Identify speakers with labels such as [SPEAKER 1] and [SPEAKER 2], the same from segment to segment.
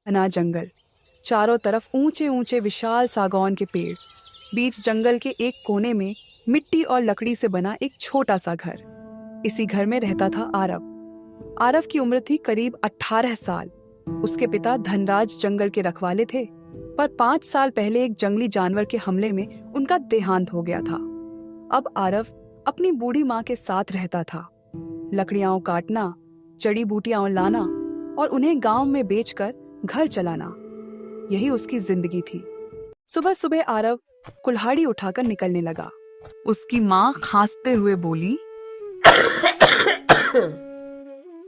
[SPEAKER 1] घना जंगल, चारों तरफ ऊंचे ऊंचे विशाल सागौन के पेड़। बीच जंगल के एक कोने में मिट्टी और लकड़ी से बना एक छोटा सा घर। इसी घर में रहता था आरव। आरव की उम्र थी करीब 18 साल। उसके पिता धनराज जंगल के रखवाले थे, पर 5 साल पहले एक जंगली जानवर के हमले में उनका देहांत हो गया था। अब आरव अपनी बूढ़ी माँ के साथ रहता था। लकड़ियां काटना, जड़ी बूटियां लाना और उन्हें गांव में बेचकर घर चलाना, यही उसकी जिंदगी थी। सुबह सुबह आरव कुल्हाड़ी उठाकर निकलने लगा। उसकी माँ खांसते हुए बोली,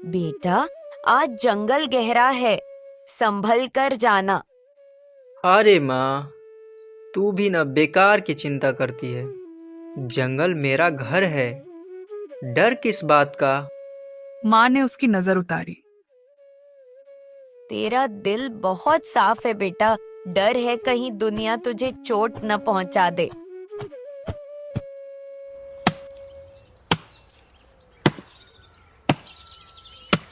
[SPEAKER 2] बेटा, आज जंगल गहरा है, संभल कर जाना।
[SPEAKER 3] अरे माँ, तू भी न बेकार की चिंता करती है। जंगल मेरा घर है, डर किस बात का।
[SPEAKER 1] माँ ने उसकी नजर उतारी।
[SPEAKER 2] तेरा दिल बहुत साफ है बेटा, डर है कहीं दुनिया तुझे चोट न पहुंचा दे।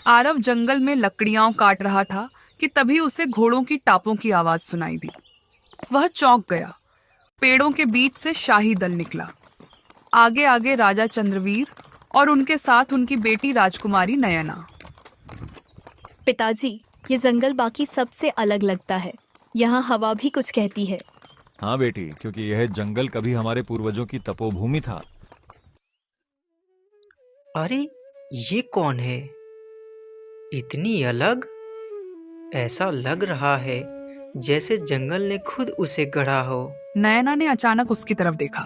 [SPEAKER 1] आरव जंगल में लकड़ियां काट रहा था कि तभी उसे घोड़ों की टापों की आवाज सुनाई दी। वह चौंक गया। पेड़ों के बीच से शाही दल निकला। आगे आगे राजा चंद्रवीर और उनके साथ उनकी बेटी राजकुमारी नयना।
[SPEAKER 4] पिताजी, ये जंगल बाकी सबसे अलग लगता है। यहाँ हवा भी कुछ कहती है।
[SPEAKER 5] हाँ बेटी, क्योंकि यह जंगल कभी हमारे पूर्वजों की तपोभूमि था।
[SPEAKER 3] अरे ये कौन है? इतनी अलग? ऐसा लग रहा है जैसे जंगल ने खुद उसे गढ़ा हो।
[SPEAKER 1] नयना ने अचानक उसकी तरफ देखा।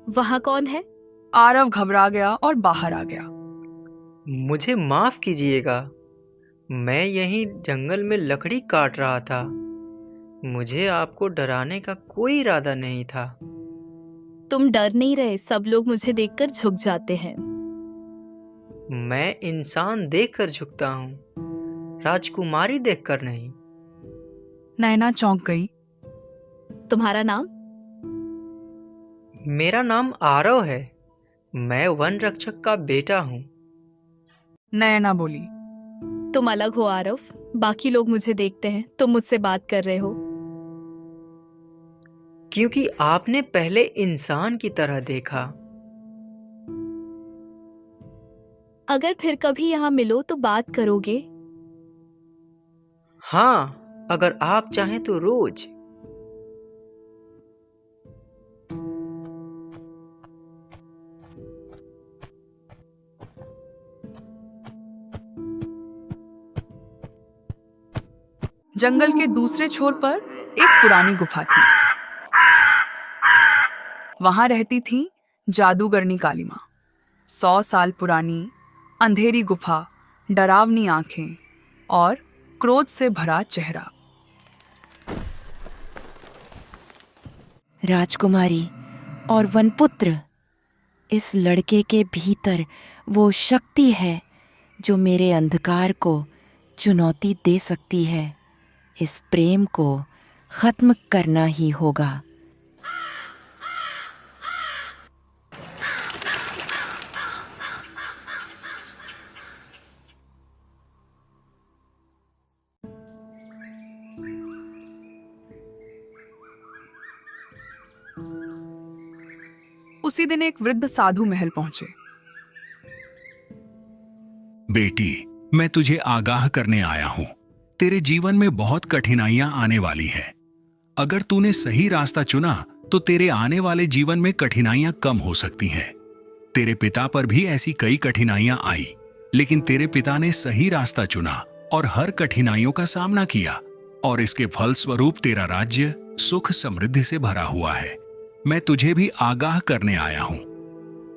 [SPEAKER 4] वहाँ कौन है?
[SPEAKER 1] आरव घबरा गया और बाहर आ गया।
[SPEAKER 3] मुझे माफ कीजिएगा, मैं यहीं जंगल में लकड़ी काट रहा था। मुझे आपको डराने का कोई इरादा नहीं था।
[SPEAKER 4] तुम डर नहीं रहे, सब लोग मुझे देखकर झुक जाते हैं।
[SPEAKER 3] मैं इंसान देखकर झुकता हूँ, राजकुमारी देखकर नहीं।
[SPEAKER 1] नयना चौंक गई।
[SPEAKER 4] तुम्हारा नाम?
[SPEAKER 3] मेरा नाम आरव है। मैं वन रक्षक का बेटा हूँ।
[SPEAKER 1] नयना बोली।
[SPEAKER 4] तुम अलग हो आरव, बाकी लोग मुझे देखते हैं, तुम मुझसे बात कर रहे हो।
[SPEAKER 3] क्योंकि आपने पहले इंसान की तरह देखा।
[SPEAKER 4] अगर फिर कभी यहाँ मिलो तो बात करोगे?
[SPEAKER 3] हाँ, अगर आप चाहें तो रोज।
[SPEAKER 1] जंगल के दूसरे छोर पर एक पुरानी गुफा थी। वहां रहती थी जादूगरनी काली माँ। 100 साल पुरानी, अंधेरी गुफा, डरावनी आंखें और क्रोध से भरा चेहरा।
[SPEAKER 6] राजकुमारी और वनपुत्र, इस लड़के के भीतर वो शक्ति है जो मेरे अंधकार को चुनौती दे सकती है। इस प्रेम को खत्म करना ही होगा।
[SPEAKER 1] उसी दिन एक वृद्ध साधु महल पहुंचे।
[SPEAKER 7] बेटी, मैं तुझे आगाह करने आया हूं। तेरे जीवन में बहुत कठिनाइयां आने वाली हैं। अगर तूने सही रास्ता चुना तो तेरे आने वाले जीवन में कठिनाइयां कम हो सकती हैं। तेरे पिता पर भी ऐसी कई कठिनाइयां आई, लेकिन तेरे पिता ने सही रास्ता चुना और हर कठिनाइयों का सामना किया, और इसके फलस्वरूप तेरा राज्य सुख समृद्धि से भरा हुआ है। मैं तुझे भी आगाह करने आया हूं।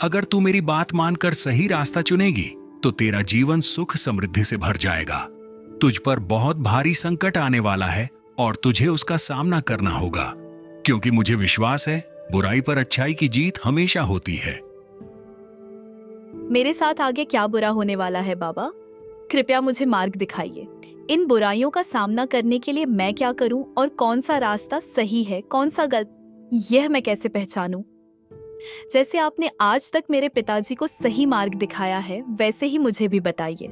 [SPEAKER 7] अगर तू मेरी बात मानकर सही रास्ता चुनेगी तो तेरा जीवन सुख समृद्धि से भर जाएगा। तुझ पर बहुत भारी संकट आने वाला है और तुझे उसका सामना करना होगा, क्योंकि मुझे विश्वास है बुराई पर अच्छाई की जीत हमेशा होती है।
[SPEAKER 4] मेरे साथ आगे क्या बुरा होने वाला है बाबा? कृपया मुझे मार्ग दिखाइए। इन बुराइयों का सामना करने के लिए मैं क्या करूं और कौन सा रास्ता सही है, कौन सा गलत, यह मैं कैसे पहचानूं? जैसे आपने आज तक मेरे पिताजी को सही मार्ग दिखाया है, वैसे ही मुझे भी बताइए।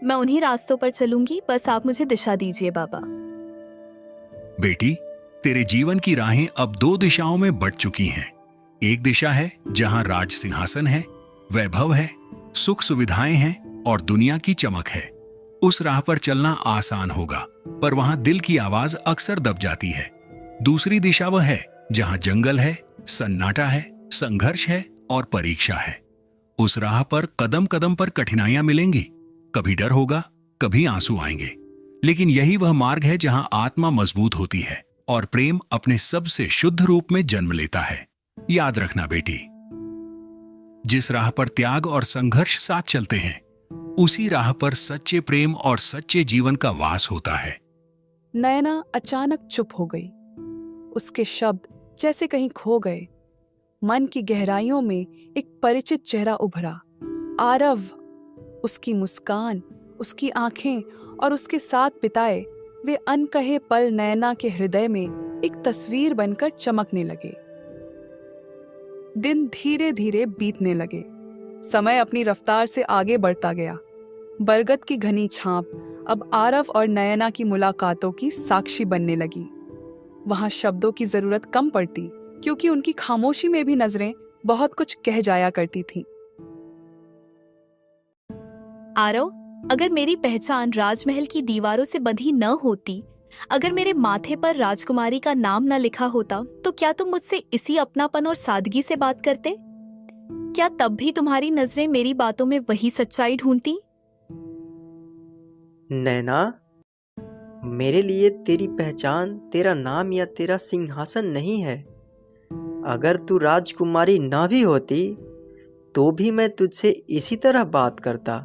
[SPEAKER 4] मैं उन्हीं रास्तों पर चलूंगी, बस आप मुझे दिशा दीजिए बाबा।
[SPEAKER 7] बेटी, तेरे जीवन की राहें अब 2 दिशाओं में बट चुकी हैं। एक दिशा है जहां राज सिंहासन है, वैभव है, सुख सुविधाएं हैं और दुनिया की चमक है। उस राह पर चलना आसान होगा, पर वहां दिल की आवाज अक्सर दब जाती है। दूसरी दिशा वह है जहां जंगल है, सन्नाटा है, संघर्ष है और परीक्षा है। उस राह पर कदम कदम पर कठिनाइयां मिलेंगी, कभी डर होगा, कभी आंसू आएंगे, लेकिन यही वह मार्ग है जहां आत्मा मजबूत होती है और प्रेम अपने सबसे शुद्ध रूप में जन्म लेता है। याद रखना बेटी, जिस राह पर त्याग और संघर्ष साथ चलते हैं, उसी राह पर सच्चे प्रेम और सच्चे जीवन का वास होता है।
[SPEAKER 1] नयना अचानक चुप हो गई। उसके शब्द जैसे कहीं खो गए। मन की गहराइयों में एक परिचित चेहरा उभरा, आरव। उसकी मुस्कान, उसकी आंखें और उसके साथ बिताए वे अनकहे पल नयना के हृदय में एक तस्वीर बनकर चमकने लगे। दिन धीरे धीरे बीतने लगे। समय अपनी रफ्तार से आगे बढ़ता गया। बरगद की घनी छांप अब आरव और नयना की मुलाकातों की साक्षी बनने लगी। वहां शब्दों की जरूरत कम पड़ती, क्योंकि उनकी खामोशी में भी नजरें बहुत कुछ कह जाया करती थीं।
[SPEAKER 4] आरव, अगर मेरी पहचान राजमहल की दीवारों से बंधी न होती, अगर मेरे माथे पर राजकुमारी का नाम न लिखा होता, तो क्या तुम मुझसे इसी अपनापन और सादगी से बात करते? क्या तब भी तुम्हारी नजरें मेरी बातों में वही सच्चाई ढूंढती?
[SPEAKER 3] नैना, मेरे लिए तेरी पहचान तेरा नाम या तेरा सिंहासन नहीं है। अगर तू राजकुमारी ना भी होती तो भी मैं तुझसे इसी तरह बात करता,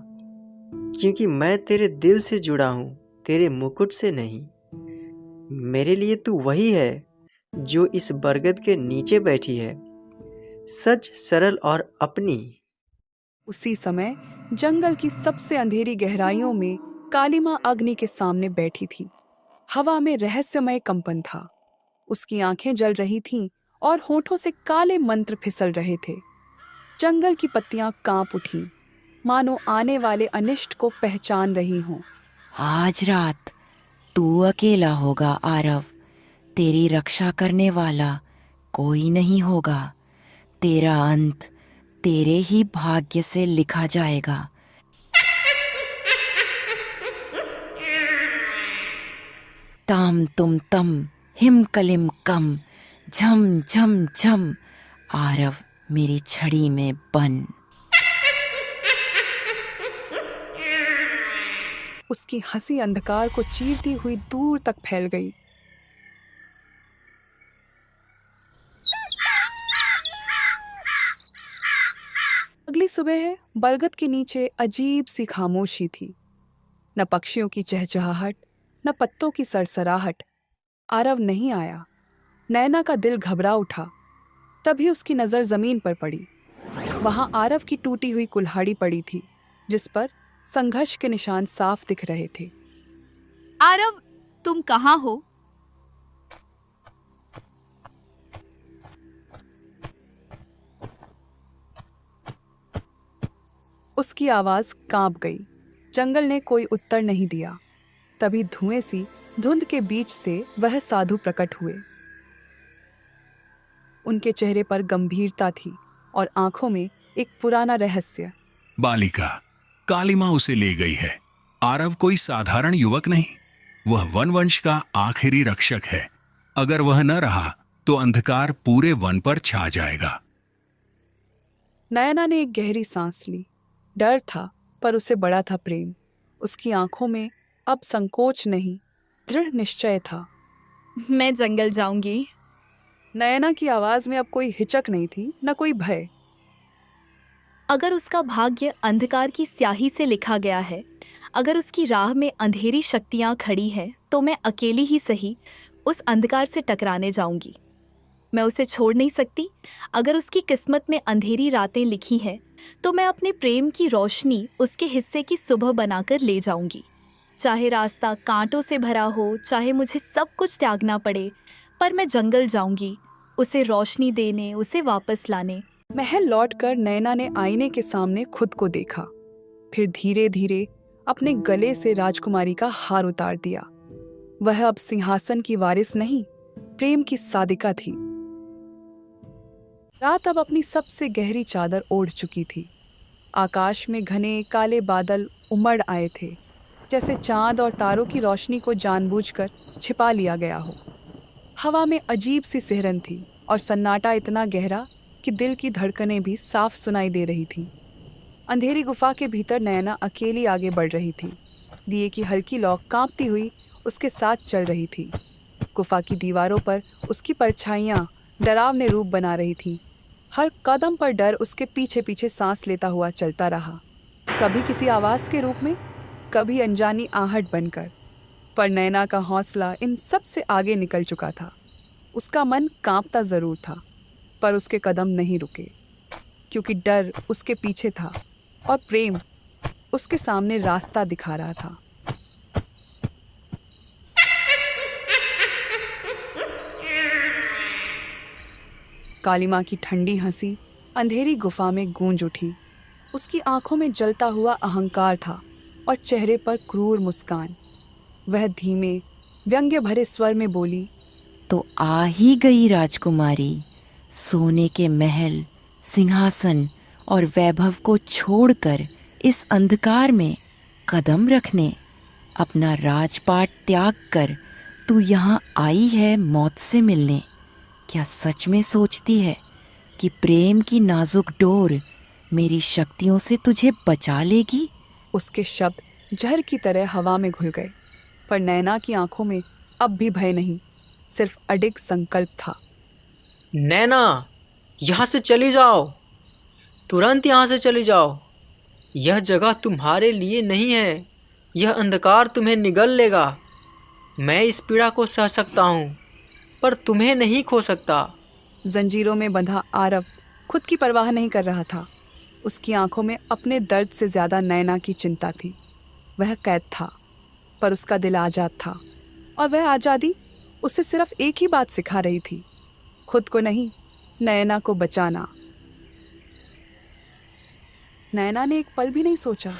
[SPEAKER 3] क्योंकि मैं तेरे दिल से जुड़ा हूँ, तेरे मुकुट से नहीं। मेरे लिए तू वही है जो इस बरगद के नीचे बैठी है, सच, सरल और अपनी।
[SPEAKER 1] उसी समय जंगल की सबसे अंधेरी गहराइयों में कालिमा अग्नि के सामने बैठी थी। हवा में रहस्यमय कंपन था। उसकी आंखें जल रही थीं और होठों से काले मंत्र फिसल रहे थे। जंगल की पत्तियां कांप उठीं, मानो आने वाले अनिष्ट को पहचान रही हों।
[SPEAKER 6] आज रात तू अकेला होगा आरव। तेरी रक्षा करने वाला कोई नहीं होगा। तेरा अंत तेरे ही भाग्य से लिखा जाएगा। ताम तुम तम हिम कलिम कम झम झम झम आरव मेरी छड़ी में बन।
[SPEAKER 1] उसकी हंसी अंधकार को चीरती हुई दूर तक फैल गई। अगली सुबह बरगद के नीचे अजीब सी खामोशी थी। न पक्षियों की चहचहाहट, न पत्तों की सरसराहट। आरव नहीं आया। नैना का दिल घबरा उठा। तभी उसकी नजर जमीन पर पड़ी। वहां आरव की टूटी हुई कुल्हाड़ी पड़ी थी, जिस पर संघर्ष के निशान साफ दिख रहे थे।
[SPEAKER 4] आरव, तुम कहाँ हो?
[SPEAKER 1] उसकी आवाज कांप गई। जंगल ने कोई उत्तर नहीं दिया। तभी धुएं सी धुंध के बीच से वह साधु प्रकट हुए। उनके चेहरे पर गंभीरता थी और आंखों में एक पुराना रहस्य।
[SPEAKER 7] बालिका, कालिमा उसे ले गई है। आरव कोई साधारण युवक नहीं, वह वनवंश का आखिरी रक्षक है। अगर वह न रहा तो अंधकार पूरे वन पर छा जाएगा।
[SPEAKER 1] नयना ने एक गहरी सांस ली। डर था, पर उससे बड़ा था प्रेम। उसकी आंखों में अब संकोच नहीं, दृढ़ निश्चय था।
[SPEAKER 4] मैं जंगल जाऊंगी।
[SPEAKER 1] नयना की आवाज में अब कोई हिचक नहीं थी, न कोई भय।
[SPEAKER 4] अगर उसका भाग्य अंधकार की स्याही से लिखा गया है, अगर उसकी राह में अंधेरी शक्तियां खड़ी हैं, तो मैं अकेली ही सही उस अंधकार से टकराने जाऊंगी। मैं उसे छोड़ नहीं सकती। अगर उसकी किस्मत में अंधेरी रातें लिखी हैं, तो मैं अपने प्रेम की रोशनी उसके हिस्से की सुबह बनाकर ले जाऊंगी। चाहे रास्ता कांटों से भरा हो, चाहे मुझे सब कुछ त्यागना पड़े, पर मैं जंगल जाऊंगी, उसे रोशनी देने, उसे वापस लाने।
[SPEAKER 1] महल लौटकर नैना ने आईने के सामने खुद को देखा। फिर धीरे धीरे अपने गले से राजकुमारी का हार उतार दिया। वह अब सिंहासन की वारिस नहीं, प्रेम की सादिका थी। रात अब अपनी सबसे गहरी चादर ओढ़ चुकी थी। आकाश में घने काले बादल उमड़ आए थे, जैसे चांद और तारों की रोशनी को जानबूझकर छिपा लिया गया हो। हवा में अजीब सी सिहरन थी और सन्नाटा इतना गहरा कि दिल की धड़कनें भी साफ सुनाई दे रही थीं। अंधेरी गुफा के भीतर नैना अकेली आगे बढ़ रही थी। दिए की हल्की लौ कांपती हुई उसके साथ चल रही थी। गुफा की दीवारों पर उसकी परछाइयाँ डरावने रूप बना रही थीं। हर कदम पर डर उसके पीछे पीछे सांस लेता हुआ चलता रहा, कभी किसी आवाज़ के रूप में, कभी अनजानी आहट बनकर। पर नैना का हौसला इन सब से आगे निकल चुका था। उसका मन कांपता ज़रूर था, पर उसके कदम नहीं रुके, क्योंकि डर उसके पीछे था और प्रेम उसके सामने रास्ता दिखा रहा था। काली माँ की ठंडी हंसी अंधेरी गुफा में गूंज उठी। उसकी आंखों में जलता हुआ अहंकार था और चेहरे पर क्रूर मुस्कान। वह धीमे व्यंग्य भरे स्वर में बोली,
[SPEAKER 6] तो आ ही गई राजकुमारी, सोने के महल, सिंहासन और वैभव को छोड़कर इस अंधकार में कदम रखने। अपना राजपाट त्याग कर तू यहाँ आई है मौत से मिलने। क्या सच में सोचती है कि प्रेम की नाजुक डोर मेरी शक्तियों से तुझे बचा लेगी?
[SPEAKER 1] उसके शब्द जहर की तरह हवा में घुल गए, पर नैना की आंखों में अब भी भय नहीं, सिर्फ अडिग संकल्प था।
[SPEAKER 3] नैना, यहाँ से चली जाओ, तुरंत यहाँ से चली जाओ। यह जगह तुम्हारे लिए नहीं है। यह अंधकार तुम्हें निगल लेगा। मैं इस पीड़ा को सह सकता हूँ, पर तुम्हें नहीं खो सकता।
[SPEAKER 1] जंजीरों में बंधा आरव खुद की परवाह नहीं कर रहा था। उसकी आंखों में अपने दर्द से ज्यादा नैना की चिंता थी। वह कैद था, पर उसका दिल आजाद था, और वह आजादी उसे सिर्फ एक ही बात सिखा रही थी, खुद को नहीं, नैना को बचाना। नैना ने एक पल भी नहीं सोचा।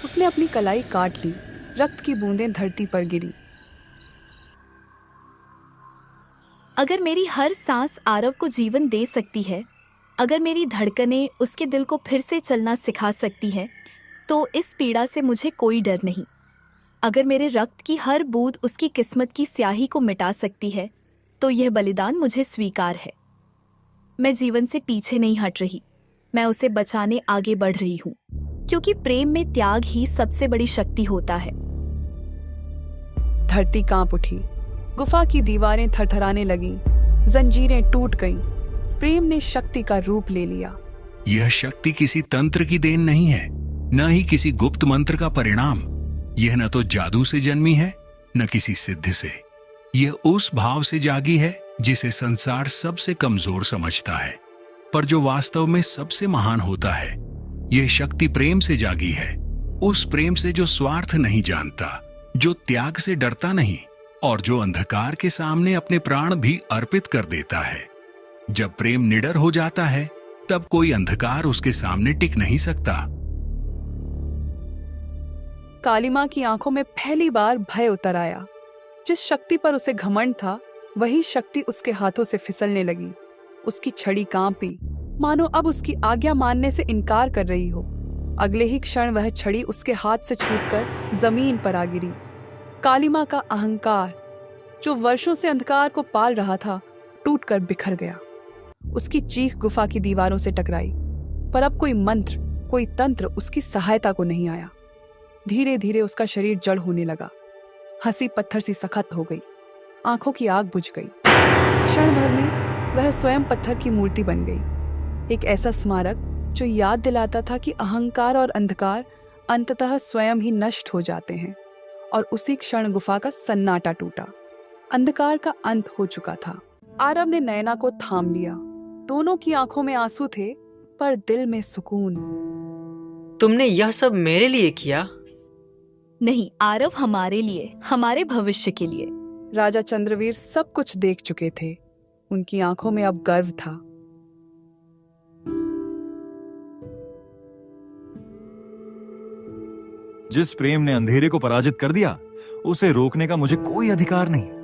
[SPEAKER 1] उसने अपनी कलाई काट ली। रक्त की बूंदें धरती पर गिरी।
[SPEAKER 4] अगर मेरी हर सांस आरव को जीवन दे सकती है, अगर मेरी धड़कनें उसके दिल को फिर से चलना सिखा सकती हैं, तो इस पीड़ा से मुझे कोई डर नहीं। अगर मेरे रक्त की हर बूंद उसकी किस्मत की स्याही को मिटा सकती है, तो यह बलिदान मुझे स्वीकार है। मैं जीवन से पीछे नहीं हट रही, मैं उसे बचाने आगे बढ़ रही हूँ, क्योंकि प्रेम में त्याग ही सबसे बड़ी शक्ति होता है।
[SPEAKER 1] धरती कांप उठी। गुफा की दीवारें थरथराने लगीं, जंजीरें टूट गईं। प्रेम ने शक्ति का रूप ले लिया।
[SPEAKER 7] यह शक्ति किसी तंत्र की देन नहीं है, न ही किसी गुप्त मंत्र का परिणाम। यह न तो जादू से जन्मी है, न किसी सिद्ध से। यह उस भाव से जागी है जिसे संसार सबसे कमजोर समझता है, पर जो वास्तव में सबसे महान होता है। यह शक्ति प्रेम से जागी है, उस प्रेम से जो स्वार्थ नहीं जानता, जो त्याग से डरता नहीं, और जो अंधकार के सामने अपने प्राण भी अर्पित कर देता है। जब प्रेम निडर हो जाता है, तब कोई अंधकार उसके सामने टिक नहीं सकता।
[SPEAKER 1] काली माँ की आंखों में पहली बार भय उतर आया। जिस शक्ति पर उसे घमंड था, वही शक्ति उसके हाथों से फिसलने लगी। उसकी छड़ी कांपी, मानो अब उसकी आज्ञा मानने से इनकार कर रही हो। अगले ही क्षण वह छड़ी उसके हाथ से छूटकर जमीन पर आ गिरी। काली माँ का अहंकार, जो वर्षों से अंधकार को पाल रहा था, टूटकर बिखर गया। उसकी चीख गुफा की दीवारों से टकराई, पर अब कोई मंत्र, कोई तंत्र उसकी सहायता को नहीं आया। धीरे धीरे उसका शरीर जड़ होने लगा। हंसी पत्थर सी सख्त हो गई, आंखों की आग बुझ गई। क्षण भर में वह स्वयं पत्थर की मूर्ति बन गई, एक ऐसा स्मारक जो याद दिलाता था कि अहंकार और अंधकार अंततः स्वयं ही नष्ट हो जाते हैं। और उसी क्षण गुफा का सन्नाटा टूटा। अंधकार का अंत हो चुका था। आरव ने नैना को थाम लिया। दोनों की आंखों में आंसू थे, पर दिल में सुकून।
[SPEAKER 3] तुमने यह सब मेरे लिए किया?
[SPEAKER 4] नहीं आरव, हमारे लिए, हमारे भविष्य के लिए।
[SPEAKER 1] राजा चंद्रवीर सब कुछ देख चुके थे। उनकी आंखों में अब गर्व था।
[SPEAKER 5] जिस प्रेम ने अंधेरे को पराजित कर दिया, उसे रोकने का मुझे कोई अधिकार नहीं।